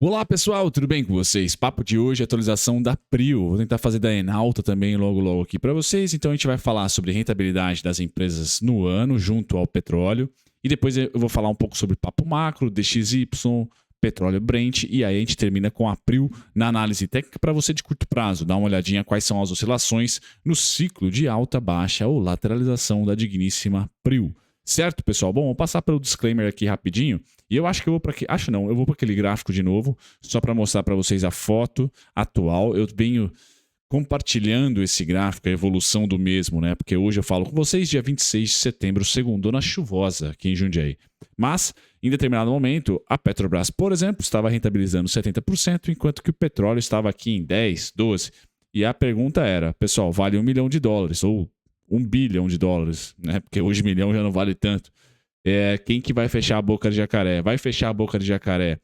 Olá pessoal, tudo bem com vocês? Papo de hoje, atualização da Prio. Vou tentar fazer da Enalta também logo aqui para vocês. Então a gente vai falar sobre rentabilidade das empresas no ano junto ao petróleo. E depois eu vou falar um pouco sobre papo macro, DXY, petróleo Brent. E aí a gente termina com a Prio na análise técnica para você de curto prazo. Dá uma olhadinha quais são as oscilações no ciclo de alta, baixa ou lateralização da digníssima Prio. Certo, pessoal? Bom, vou passar pelo disclaimer aqui rapidinho. E eu acho que eu vou para eu vou para aquele gráfico de novo, só para mostrar para vocês a foto atual. Eu venho compartilhando esse gráfico, a evolução do mesmo, né? Porque hoje eu falo com vocês dia 26 de setembro, segundona chuvosa aqui em Jundiaí. Mas, em determinado momento, a Petrobras, por exemplo, estava rentabilizando 70%, enquanto que o petróleo estava aqui em 10, 12. E a pergunta era, pessoal, vale $1 milhão ou $1 bilhão, né? Porque hoje milhão já não vale tanto. Quem que vai fechar a boca de jacaré? Vai fechar a boca de jacaré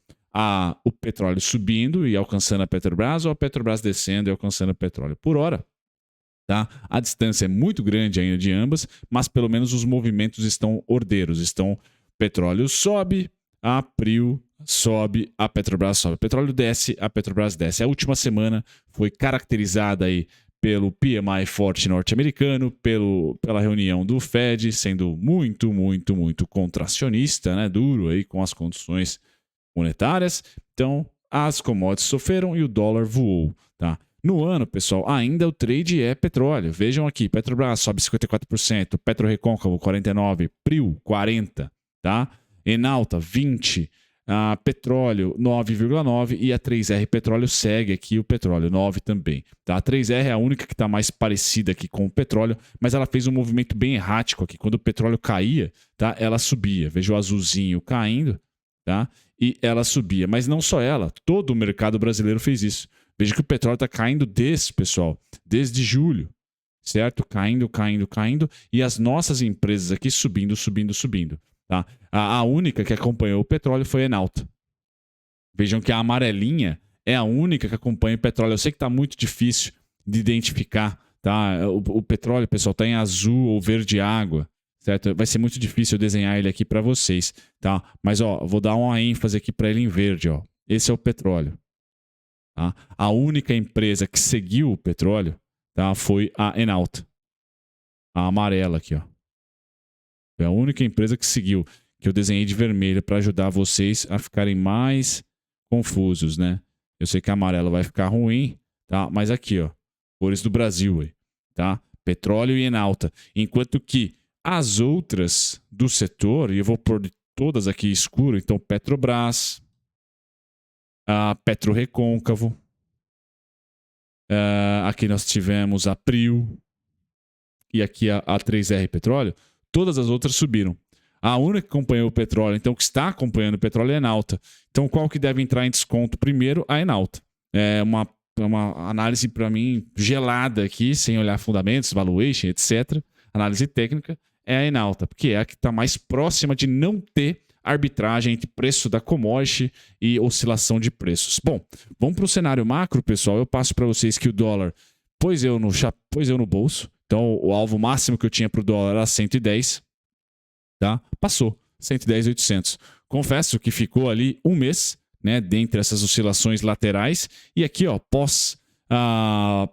o petróleo subindo e alcançando a Petrobras ou a Petrobras descendo e alcançando o petróleo? Por hora, tá? A distância é muito grande ainda de ambas, mas pelo menos os movimentos estão ordeiros. Petróleo sobe, a Prio sobe, a Petrobras sobe. O petróleo desce, a Petrobras desce. A última semana foi caracterizada aí pelo PMI forte norte-americano, pela reunião do Fed, sendo muito contracionista, né? Duro aí com as condições monetárias. Então, as commodities sofreram e o dólar voou, tá? No ano, pessoal, ainda o trade é petróleo. Vejam aqui, Petrobras sobe 54%, PetroRecôncavo 49%, Prio 40%, tá? Enalta 20%, petróleo 9,9% e a 3R Petróleo segue aqui o petróleo 9 também. Tá? A 3R é a única que está mais parecida aqui com o petróleo, mas ela fez um movimento bem errático aqui. Quando o petróleo caía, tá? Ela subia. Veja o azulzinho caindo, tá? E ela subia. Mas não só ela, todo o mercado brasileiro fez isso. Veja que o petróleo está caindo desde julho, certo? Caindo, e as nossas empresas aqui subindo. Tá? A única que acompanhou o petróleo foi a Enalta. Vejam que a amarelinha é a única que acompanha o petróleo. Eu sei que está muito difícil de identificar. Tá? O petróleo, pessoal, está em azul ou verde água. Certo? Vai ser muito difícil eu desenhar ele aqui para vocês. Tá? Mas vou dar uma ênfase aqui para ele em verde. Esse é o petróleo. Tá? A única empresa que seguiu o petróleo, tá, foi a Enalta. A amarela aqui. É a única empresa que seguiu, que eu desenhei de vermelho para ajudar vocês a ficarem mais confusos, né? Eu sei que a amarela vai ficar ruim, tá? Mas aqui, cores do Brasil, tá? Petróleo e Enalta. Enquanto que as outras do setor, e eu vou pôr todas aqui escuro, então Petrobras, a PetroRecôncavo, aqui nós tivemos a Prio e aqui a 3R Petróleo. Todas as outras subiram. A única que acompanhou o petróleo, então que está acompanhando o petróleo é a Enalta. Então qual que deve entrar em desconto primeiro? A Enalta. É uma análise para mim gelada aqui, sem olhar fundamentos, valuation, etc. Análise técnica é a Enalta, porque é a que está mais próxima de não ter arbitragem entre preço da commodity e oscilação de preços. Bom, vamos para o cenário macro, pessoal. Eu passo para vocês que o dólar pôs eu no bolso. Então, o alvo máximo que eu tinha para o dólar era 110, tá? Passou, 110,800. Confesso que ficou ali um mês, né, dentre essas oscilações laterais. E aqui,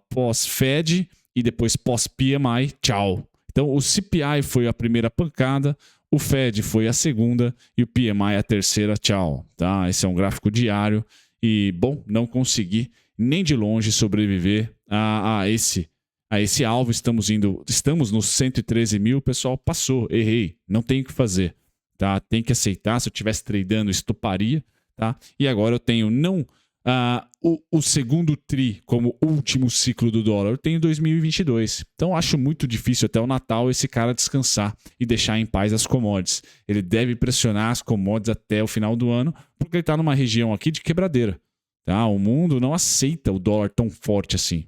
pós-Fed e depois pós-PMI, tchau. Então, o CPI foi a primeira pancada, o Fed foi a segunda e o PMI a terceira, tchau. Tá? Esse é um gráfico diário e, bom, não consegui nem de longe sobreviver a esse alvo. Estamos nos 113 mil, pessoal, passou, errei, não tem o que fazer, tá? Tem que aceitar. Se eu estivesse tradando, estoparia, tá? E agora eu tenho não o segundo tri como último ciclo do dólar, eu tenho 2022. Então acho muito difícil até o Natal esse cara descansar e deixar em paz as commodities. Ele deve pressionar as commodities até o final do ano, porque ele está numa região aqui de quebradeira, tá? O mundo não aceita o dólar tão forte assim.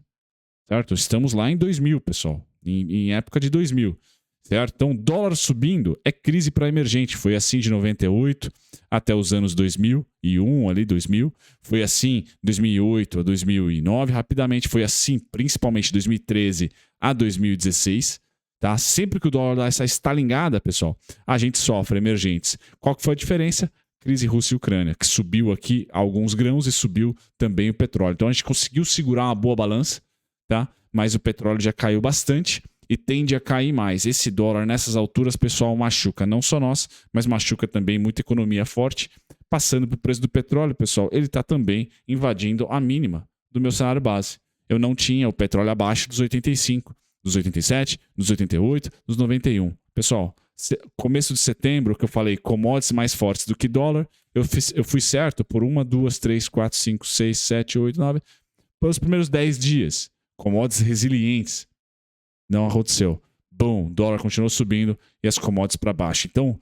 Certo? Estamos lá em 2000, pessoal. Em época de 2000. Certo? Então, dólar subindo é crise para emergente. Foi assim de 98 até os anos 2001, ali 2000. Foi assim 2008 a 2009. Rapidamente foi assim, principalmente 2013 a 2016. Tá? Sempre que o dólar dá essa estalingada, pessoal, a gente sofre emergentes. Qual que foi a diferença? crise Rússia e Ucrânia, que subiu aqui alguns grãos e subiu também o petróleo. Então a gente conseguiu segurar uma boa balança, tá? Mas o petróleo já caiu bastante e tende a cair mais. Esse dólar nessas alturas, pessoal, machuca não só nós, mas machuca também muita economia forte. Passando para o preço do petróleo, pessoal, ele está também invadindo a mínima do meu salário base. Eu não tinha o petróleo abaixo dos 85, dos 87, dos 88, dos 91. Pessoal, começo de setembro, que eu falei commodities mais fortes do que dólar, eu fui certo por 1, 2, 3, 4, 5, 6, 7, 8, 9, pelos primeiros 10 dias. Commodities resilientes. Não aconteceu. Bom, dólar continuou subindo e as commodities para baixo. Então,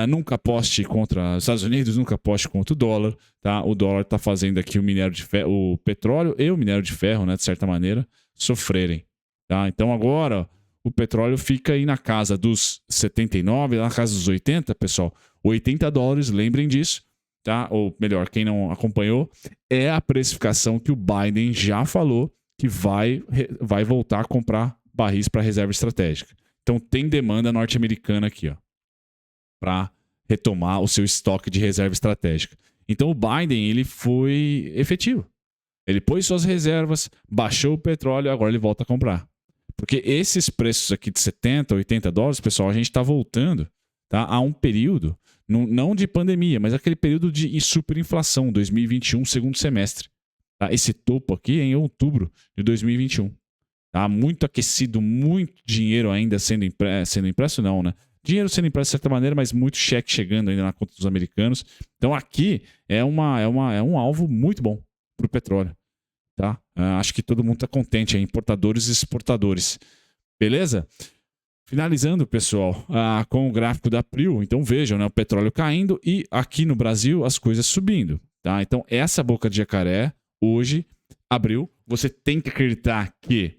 nunca aposte contra os Estados Unidos, nunca aposte contra o dólar. Tá? O dólar está fazendo aqui o minério de ferro, o petróleo e o minério de ferro, né, de certa maneira, sofrerem. Tá? Então agora o petróleo fica aí na casa dos 79, na casa dos 80, pessoal. $80, lembrem disso. Tá? Ou melhor, quem não acompanhou, é a precificação que o Biden já falou que vai voltar a comprar barris para reserva estratégica. Então tem demanda norte-americana aqui, ó, para retomar o seu estoque de reserva estratégica. Então o Biden, ele foi efetivo. Ele pôs suas reservas, baixou o petróleo e agora ele volta a comprar. Porque esses preços aqui de 70, 80 dólares, pessoal, a gente está voltando, tá, a um período, não de pandemia, mas aquele período de superinflação, 2021, segundo semestre. Tá? Esse topo aqui é em outubro de 2021. Tá? Muito aquecido, muito dinheiro ainda sendo impresso, não, né? Dinheiro sendo impresso de certa maneira, mas muito cheque chegando ainda na conta dos americanos. Então aqui é um alvo muito bom para o petróleo. Tá? Acho que todo mundo está contente, importadores e exportadores. Beleza? Finalizando, pessoal, com o gráfico da Prio. Então vejam, né, o petróleo caindo e aqui no Brasil as coisas subindo. Tá? Então essa boca de jacaré hoje abriu. Você tem que acreditar que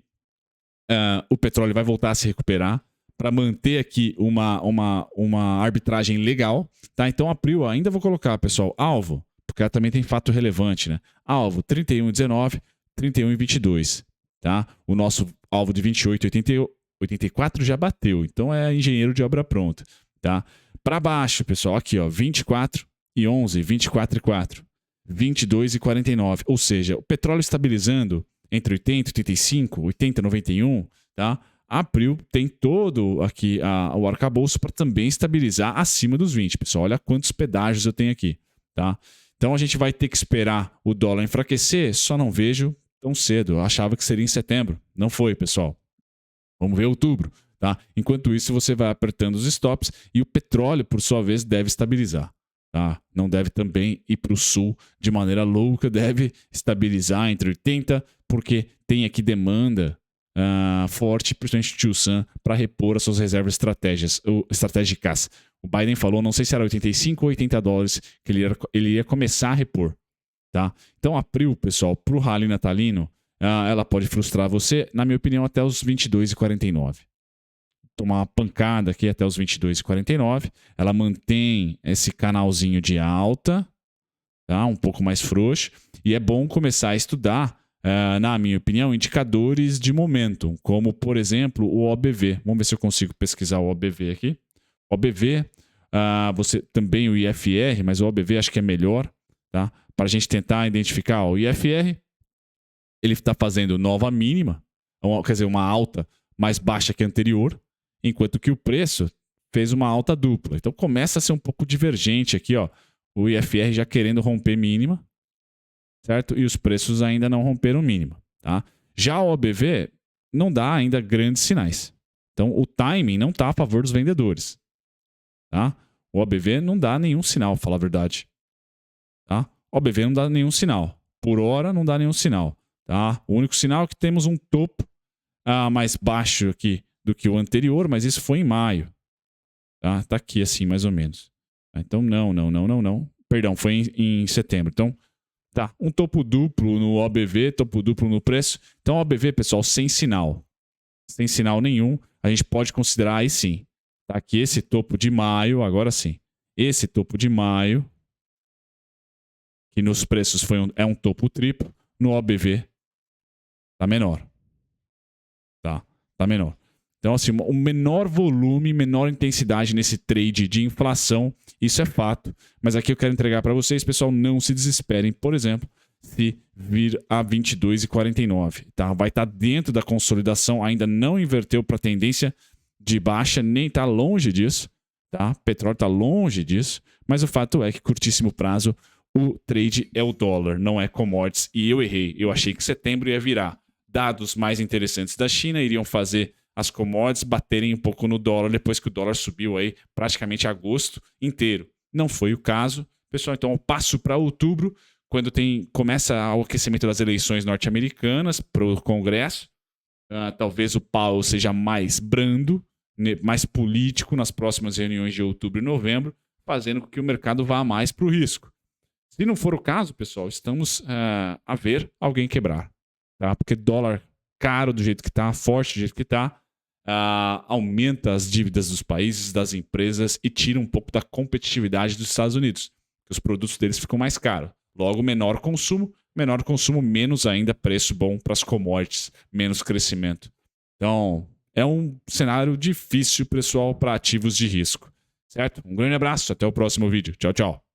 o petróleo vai voltar a se recuperar para manter aqui uma arbitragem legal. Tá? Então a Prio, ainda vou colocar, pessoal, alvo, porque ela também tem fato relevante, né? Alvo 31,19, 31,22. Tá? O nosso alvo de 28,84 já bateu. Então é engenheiro de obra pronta. Tá? Para baixo, pessoal, aqui, ó, 24,11, 24,4, 22,49. Ou seja, o petróleo estabilizando entre 80 e 85, 80 e 91, tá? A Prio tem todo aqui o arcabouço para também estabilizar acima dos 20, pessoal. Olha quantos pedágios eu tenho aqui, tá? Então a gente vai ter que esperar o dólar enfraquecer, só não vejo tão cedo. Eu achava que seria em setembro. Não foi, pessoal. Vamos ver outubro, tá? Enquanto isso, você vai apertando os stops e o petróleo, por sua vez, deve estabilizar. Tá? Não deve também ir para o sul de maneira louca, deve estabilizar entre 80, porque tem aqui demanda forte, principalmente de Ulsan, para repor as suas reservas estratégicas. O Biden falou, não sei se era 85 ou 80 dólares, que ele ia começar a repor. Tá? Então a Prio, pessoal, para o rally natalino, ela pode frustrar você, na minha opinião, até os 22,49. Tomar uma pancada aqui até os 22,49. Ela mantém esse canalzinho de alta, tá? Um pouco mais frouxo. E é bom começar a estudar, na minha opinião, indicadores de momentum, como, por exemplo, o OBV. Vamos ver se eu consigo pesquisar o OBV aqui. OBV, você também o IFR, mas o OBV acho que é melhor, tá? Para a gente tentar identificar. O IFR, ele está fazendo nova mínima, quer dizer, uma alta mais baixa que a anterior, enquanto que o preço fez uma alta dupla. Então começa a ser um pouco divergente aqui, ó. O IFR já querendo romper mínima, certo? E os preços ainda não romperam mínima, tá? Já o OBV não dá ainda grandes sinais. Então o timing não está a favor dos vendedores, tá? O OBV não dá nenhum sinal, pra falar a verdade, tá? O OBV não dá nenhum sinal. Por hora não dá nenhum sinal, tá? O único sinal é que temos um topo mais baixo aqui do que o anterior, mas isso foi em maio. Tá aqui assim, mais ou menos. Então, não. Perdão, foi em setembro. Então, tá. Um topo duplo no OBV, topo duplo no preço. Então, OBV, pessoal, sem sinal. Sem sinal nenhum, a gente pode considerar aí sim. Tá aqui esse topo de maio, agora sim. Esse topo de maio, que nos preços é um topo triplo, no OBV tá menor. Tá menor. Então, assim, o menor volume, menor intensidade nesse trade de inflação, isso é fato. Mas aqui eu quero entregar para vocês, pessoal, não se desesperem, por exemplo, se vir a 22,49, tá? Vai estar dentro da consolidação, ainda não inverteu para tendência de baixa, nem está longe disso, tá? Petróleo está longe disso, mas o fato é que curtíssimo prazo o trade é o dólar, não é commodities. E eu errei, eu achei que setembro ia virar. Dados mais interessantes da China iriam fazer as commodities baterem um pouco no dólar depois que o dólar subiu aí praticamente agosto inteiro. Não foi o caso. Pessoal, então eu passo para outubro, quando começa o aquecimento das eleições norte-americanas para o Congresso. Talvez o Powell seja mais brando, mais político nas próximas reuniões de outubro e novembro, fazendo com que o mercado vá mais para o risco. Se não for o caso, pessoal, estamos a ver alguém quebrar. Tá? Porque dólar caro do jeito que está, forte do jeito que está, aumenta as dívidas dos países, das empresas e tira um pouco da competitividade dos Estados Unidos. Os produtos deles ficam mais caros. Logo, menor consumo, menos ainda preço bom para as commodities, menos crescimento. Então, é um cenário difícil, pessoal, para ativos de risco. Certo? Um grande abraço, até o próximo vídeo. Tchau, tchau.